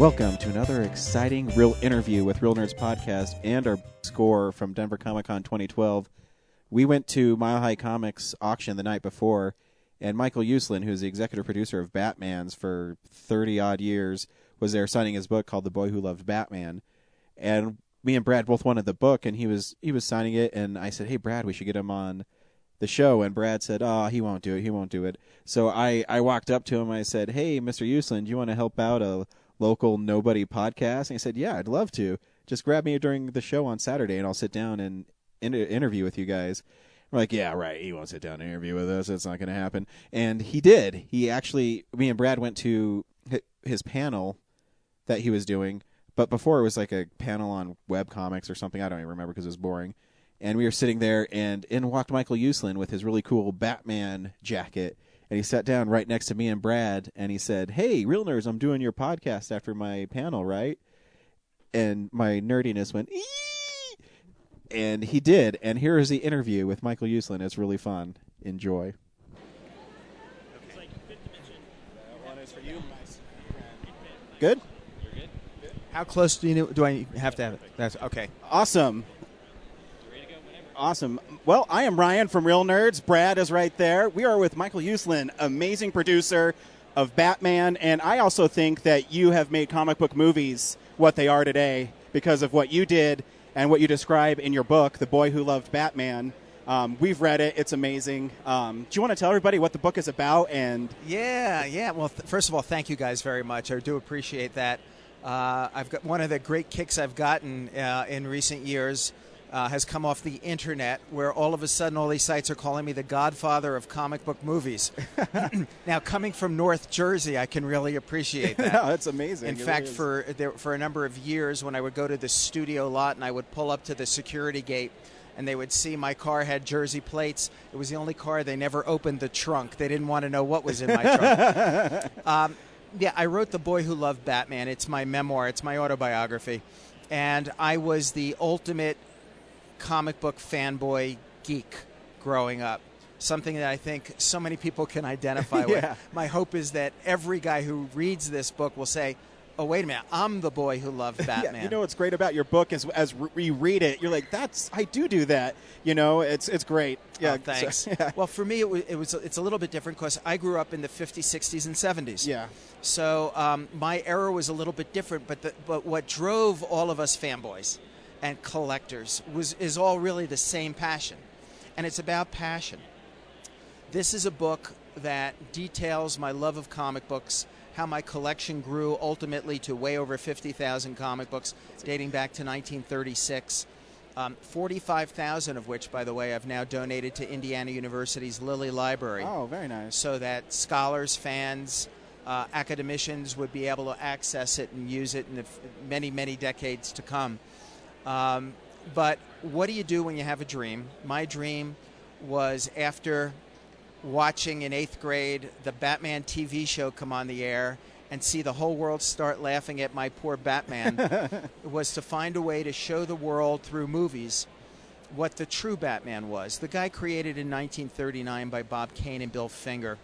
Welcome to another exciting Real Interview with Real Nerds Podcast and our score from Denver Comic Con 2012. We went to Mile High Comics auction the night before, and Michael Uslan, who's the executive producer of Batman's for 30-odd years, was there signing his book called The Boy Who Loved Batman. And me and Brad both wanted the book, and he was signing it, and I said, hey, Brad, we should get him on the show. And Brad said, oh, he won't do it. So I walked up to him, and I said, hey, Mr. Uslan, do you want to help out a local nobody podcast? And he said, yeah, I'd love to. Just grab me during the show on Saturday, and I'll sit down and interview with you guys. We're like, yeah, right, he won't sit down and interview with us. It's not going to happen. And he did. He actually, me and Brad went to his panel that he was doing, but before it was like a panel on web comics or something. I don't even remember because it was boring. And we were sitting there, and in walked Michael Uslan with his really cool Batman jacket. And he sat down right next to me and Brad, and he said, hey, Real Nerds, I'm doing your podcast after my panel, right? And my nerdiness went, ee! And he did. And here is the interview with Michael Uslan. It's really fun. Enjoy. Okay. One is for you. Good? You're good? How close do I have to have it? That's okay. Awesome. Awesome. Well, I am Ryan from Real Nerds. Brad is right there. We are with Michael Uslan, amazing producer of Batman, and I also think that you have made comic book movies what they are today because of what you did and what you describe in your book, The Boy Who Loved Batman. We've read it. It's amazing. Do you want to tell everybody what the book is about? And Yeah. Well, first of all, thank you guys very much. I do appreciate that. I've got one of the great kicks I've gotten in recent years has come off the internet, where all of a sudden all these sites are calling me the godfather of comic book movies. Now, coming from North Jersey, I can really appreciate that. No, that's amazing. In fact, for a number of years, when I would go to the studio lot and I would pull up to the security gate and they would see my car had Jersey plates, it was the only car they never opened the trunk. They didn't want to know what was in my trunk. Yeah, I wrote The Boy Who Loved Batman. It's my memoir. It's my autobiography. And I was the ultimate comic book fanboy geek growing up, something that I think so many people can identify with. My hope is that every guy who reads this book will say, oh, wait a minute, I'm the boy who loved Batman. Yeah, you know what's great about your book is as we read it, you're like, I do that. You know, it's great. Yeah, thanks. So, yeah. Well, for me, it's a little bit different because I grew up in the 50s, 60s, and 70s. Yeah. So my era was a little bit different, but what drove all of us fanboys and collectors is all really the same passion, and it's about passion. This is a book that details my love of comic books, how my collection grew ultimately to way over 50,000 comic books dating back to 1936, 45,000 of which, by the way, I've now donated to Indiana University's Lilly Library. Oh, very nice. So that scholars, fans, academicians would be able to access it and use it in the many, many decades to come. But what do you do when you have a dream? My dream was, after watching in 8th grade the Batman TV show come on the air and see the whole world start laughing at my poor Batman, was to find a way to show the world through movies what the true Batman was. The guy created in 1939 by Bob Kane and Bill Finger,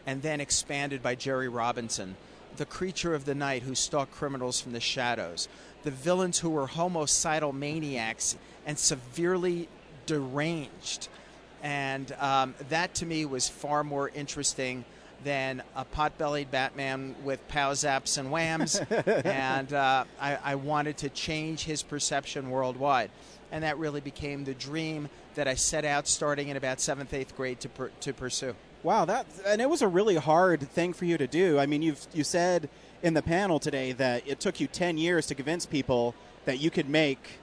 and then expanded by Jerry Robinson. The creature of the night who stalked criminals from the shadows. The villains who were homicidal maniacs and severely deranged. And that, to me, was far more interesting than a pot-bellied Batman with pow zaps and whams. And I wanted to change his perception worldwide. And that really became the dream that I set out starting in about 7th, 8th grade to pursue. Wow, and it was a really hard thing for you to do. I mean, you said in the panel today that it took you 10 years to convince people that you could make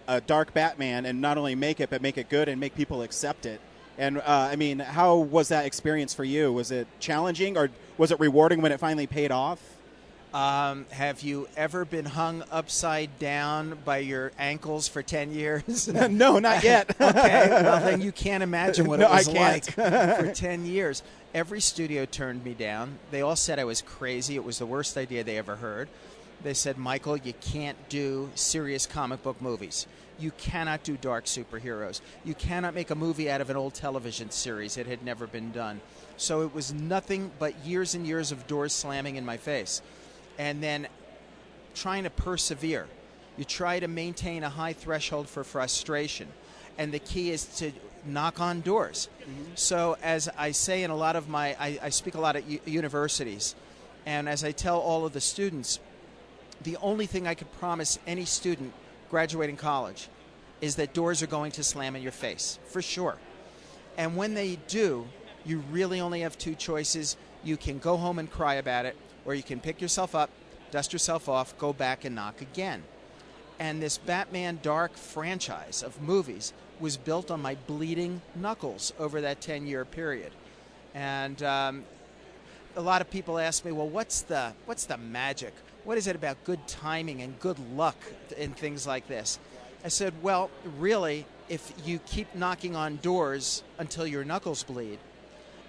a dark Batman, and not only make it, but make it good and make people accept it. And, I mean, how was that experience for you? Was it challenging, or was it rewarding when it finally paid off? Have you ever been hung upside down by your ankles for 10 years? No, not yet. Okay, well, then you can't imagine what it was I like can't. for 10 years. Every studio turned me down. They all said I was crazy. It was the worst idea they ever heard. They said, Michael, you can't do serious comic book movies. You cannot do dark superheroes. You cannot make a movie out of an old television series. It had never been done. So it was nothing but years and years of doors slamming in my face. And then trying to persevere. You try to maintain a high threshold for frustration. And the key is to knock on doors. Mm-hmm. So as I say in a lot of I speak a lot at universities, and as I tell all of the students, the only thing I could promise any student graduating college is that doors are going to slam in your face, for sure. And when they do, you really only have two choices. You can go home and cry about it, or you can pick yourself up, dust yourself off, go back and knock again. And this Batman Dark franchise of movies was built on my bleeding knuckles over that 10-year period. And a lot of people ask me, well, what's the magic? What is it about good timing and good luck in things like this? I said, well, really, if you keep knocking on doors until your knuckles bleed,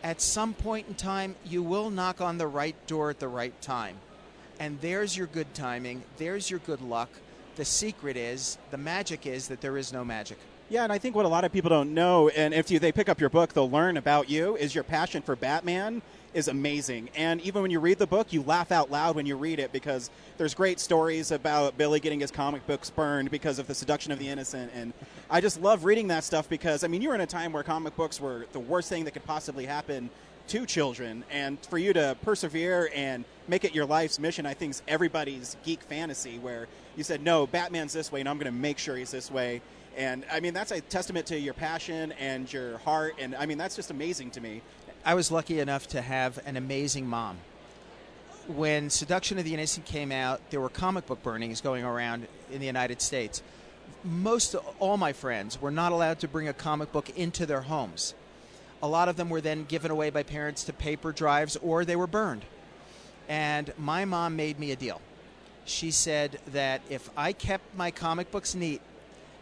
at some point in time, you will knock on the right door at the right time. And there's your good timing. There's your good luck. The secret is, the magic is that there is no magic. Yeah, and I think what a lot of people don't know, and if they pick up your book, they'll learn about you, is your passion for Batman is amazing. And even when you read the book, you laugh out loud when you read it, because there's great stories about Billy getting his comic books burned because of the seduction of the innocent. And I just love reading that stuff because, I mean, you were in a time where comic books were the worst thing that could possibly happen to children. And for you to persevere and make it your life's mission, I think is everybody's geek fantasy, where you said, no, Batman's this way, and I'm going to make sure he's this way. And, I mean, that's a testament to your passion and your heart. And, I mean, that's just amazing to me. I was lucky enough to have an amazing mom. When Seduction of the Innocent came out, there were comic book burnings going around in the United States. All my friends were not allowed to bring a comic book into their homes. A lot of them were then given away by parents to paper drives, or they were burned. And my mom made me a deal. She said that if I kept my comic books neat,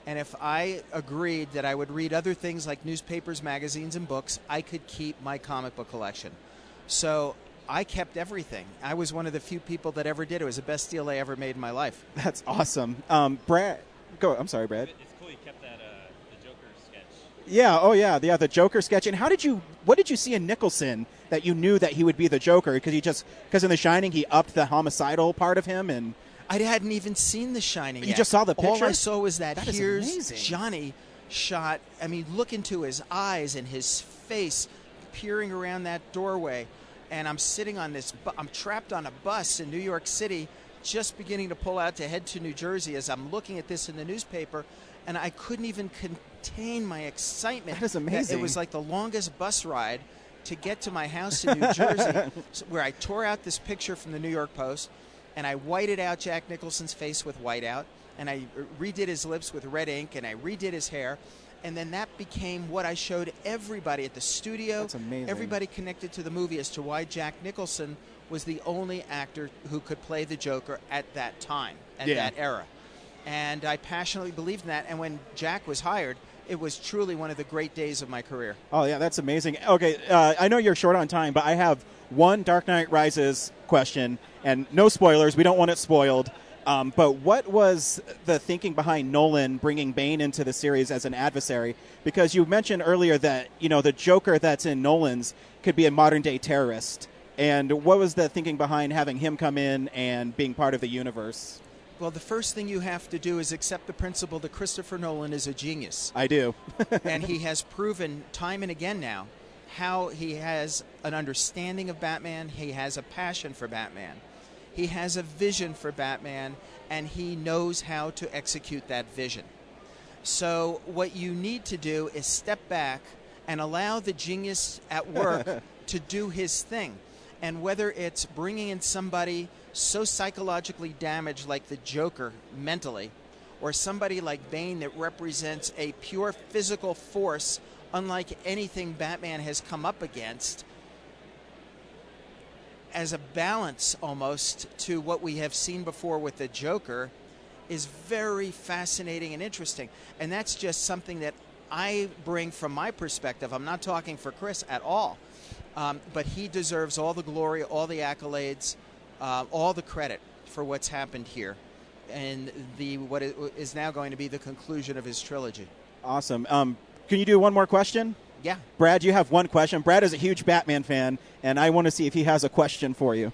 and if I agreed that I would read other things like newspapers, magazines, and books, I could keep my comic book collection. So I kept everything. I was one of the few people that ever did. It was the best deal I ever made in my life. That's awesome. Brad, go. I'm sorry, Brad. It's cool you kept that the Joker sketch. Yeah. Oh, yeah. The Joker sketch. And what did you see in Nicholson that you knew that he would be the Joker? Because in The Shining, he upped the homicidal part of him, and I hadn't even seen The Shining yet. You just saw the picture? All I saw was that here's amazing. Johnny shot. I mean, look into his eyes and his face peering around that doorway. And I'm sitting on I'm trapped on a bus in New York City, just beginning to pull out to head to New Jersey as I'm looking at this in the newspaper. And I couldn't even contain my excitement. That is amazing. It was like the longest bus ride to get to my house in New Jersey, where I tore out this picture from the New York Post, and I whited out Jack Nicholson's face with whiteout, and I redid his lips with red ink, and I redid his hair, and then that became what I showed everybody at the studio. That's amazing. Everybody connected to the movie as to why Jack Nicholson was the only actor who could play the Joker at that time, at that era. And I passionately believed in that, and when Jack was hired, it was truly one of the great days of my career. Oh, yeah, that's amazing. Okay, I know you're short on time, but I have one Dark Knight Rises question, and no spoilers. We don't want it spoiled. But what was the thinking behind Nolan bringing Bane into the series as an adversary? Because you mentioned earlier that, the Joker that's in Nolan's could be a modern-day terrorist. And what was the thinking behind having him come in and being part of the universe? Well, the first thing you have to do is accept the principle that Christopher Nolan is a genius. I do. And he has proven time and again now how he has an understanding of Batman, he has a passion for Batman, he has a vision for Batman, and he knows how to execute that vision. So what you need to do is step back and allow the genius at work to do his thing. And whether it's bringing in somebody so psychologically damaged like the Joker mentally, or somebody like Bane that represents a pure physical force unlike anything Batman has come up against, as a balance almost to what we have seen before with the Joker, is very fascinating and interesting. And that's just something that I bring from my perspective. I'm not talking for Chris at all. But he deserves all the glory, all the accolades, all the credit for what's happened here, and what is now going to be the conclusion of his trilogy. Awesome. Can you do one more question? Yeah. Brad, you have one question. Brad is a huge Batman fan, and I want to see if he has a question for you.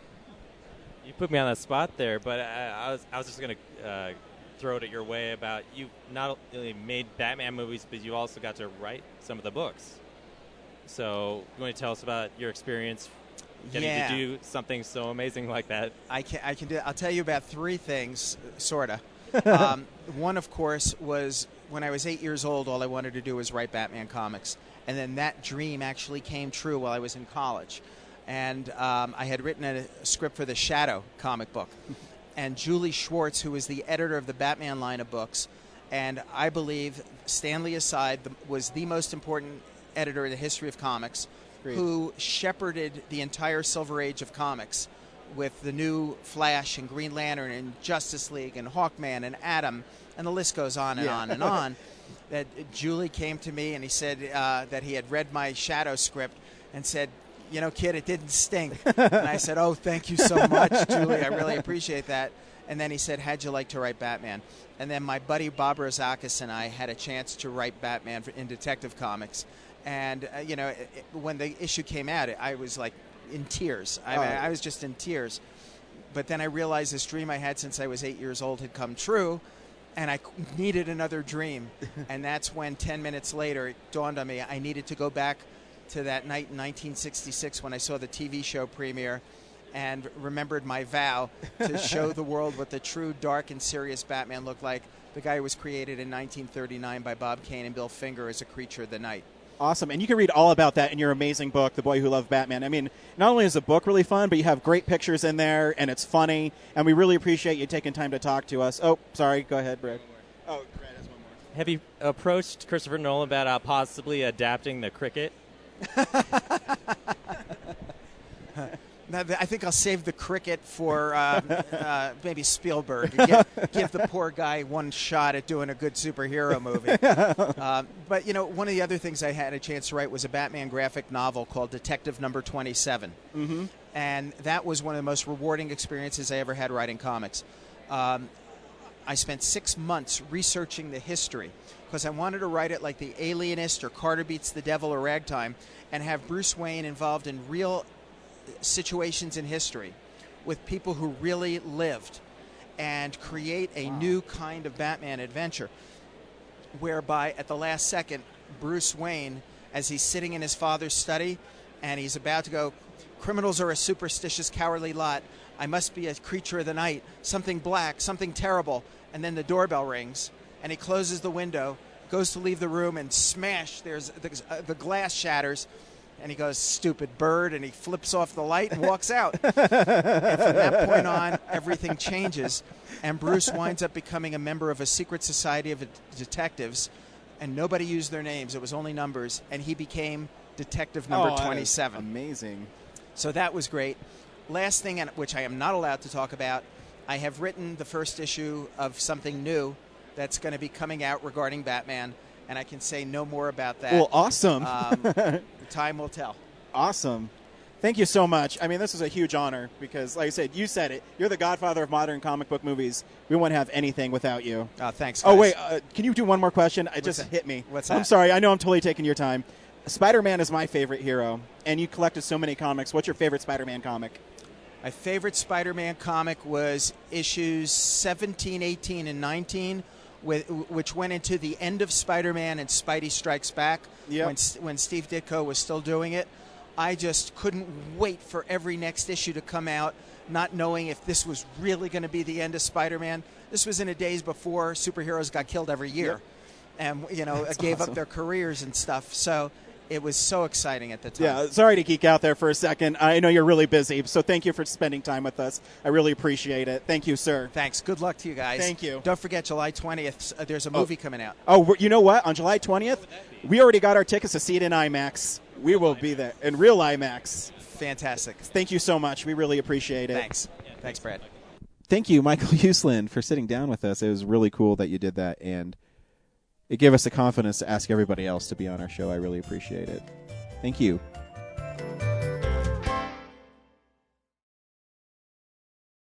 You put me on that spot there, but I was just going to throw it at your way about you not only made Batman movies, but you also got to write some of the books. So you want to tell us about your experience getting to do something so amazing like that? I can do. I'll tell you about three things, sorta. One, of course, was when I was 8 years old. All I wanted to do was write Batman comics, and then that dream actually came true while I was in college. And I had written a script for the Shadow comic book, and Julie Schwartz, who was the editor of the Batman line of books, and I believe Stanley aside, was the most important editor in the history of comics. Great. Who shepherded the entire Silver Age of comics with the new Flash and Green Lantern and Justice League and Hawkman and Atom, and the list goes on and on and on. That Julie came to me and he said that he had read my Shadow script and said, you know, kid, it didn't stink. And I said, oh, thank you so much, Julie. I really appreciate that. And then he said, how'd you like to write Batman? And then my buddy Bob Rozakis and I had a chance to write Batman in Detective Comics. And, when the issue came out, I was like in tears. I was just in tears. But then I realized this dream I had since I was 8 years old had come true, and I needed another dream. And that's when 10 minutes later it dawned on me I needed to go back to that night in 1966 when I saw the TV show premiere and remembered my vow to show the world what the true dark and serious Batman looked like, the guy who was created in 1939 by Bob Kane and Bill Finger as a creature of the night. Awesome. And you can read all about that in your amazing book, The Boy Who Loved Batman. I mean, not only is the book really fun, but you have great pictures in there, and it's funny, and we really appreciate you taking time to talk to us. Oh, sorry. Go ahead, Brad. Oh, Brad has one more. Have you approached Christopher Nolan about possibly adapting the cricket? I think I'll save the cricket for maybe Spielberg. Give the poor guy one shot at doing a good superhero movie. But, one of the other things I had a chance to write was a Batman graphic novel called Detective Number 27. Mm-hmm. And that was one of the most rewarding experiences I ever had writing comics. I spent 6 months researching the history because I wanted to write it like The Alienist or Carter Beats the Devil or Ragtime and have Bruce Wayne involved in real situations in history with people who really lived and create a new kind of Batman adventure whereby at the last second Bruce Wayne, as he's sitting in his father's study and he's about to go, criminals are a superstitious cowardly lot, I must be a creature of the night, something black, something terrible, and then the doorbell rings and he closes the window, goes to leave the room, and smash, there's the glass shatters. And he goes, stupid bird, and he flips off the light and walks out. And from that point on, everything changes, and Bruce winds up becoming a member of a secret society of detectives, and nobody used their names. It was only numbers, and he became Detective Number 27. Amazing. So that was great. Last thing, which I am not allowed to talk about, I have written the first issue of something new that's going to be coming out regarding Batman, and I can say no more about that. Well, awesome. Time will tell. Awesome. Thank you so much. I mean, this is a huge honor because, like I said, you said it. You're the godfather of modern comic book movies. We wouldn't have anything without you. Thanks, guys. Oh, wait. Can you do one more question? It just hit me. What's that? I'm sorry. I know I'm totally taking your time. Spider-Man is my favorite hero, and you collected so many comics. What's your favorite Spider-Man comic? My favorite Spider-Man comic was issues 17, 18, and 19, which went into the end of Spider-Man and Spidey Strikes Back when Steve Ditko was still doing it. I just couldn't wait for every next issue to come out, not knowing if this was really going to be the end of Spider-Man. This was in the days before superheroes got killed every year and, gave up their careers and stuff. So it was so exciting at the time. Yeah, sorry to geek out there for a second. I know you're really busy, so thank you for spending time with us. I really appreciate it. Thank you, sir. Thanks. Good luck to you guys. Thank you. Don't forget, July 20th, there's a movie coming out. Oh, you know what? On July 20th, we already got our tickets to see it in IMAX. We will be there in real IMAX. Fantastic. Thank you so much. We really appreciate it. Thanks. Thanks, Brad. Thank you, Michael Uslan, for sitting down with us. It was really cool that you did that, and it gave us the confidence to ask everybody else to be on our show. I really appreciate it. Thank you.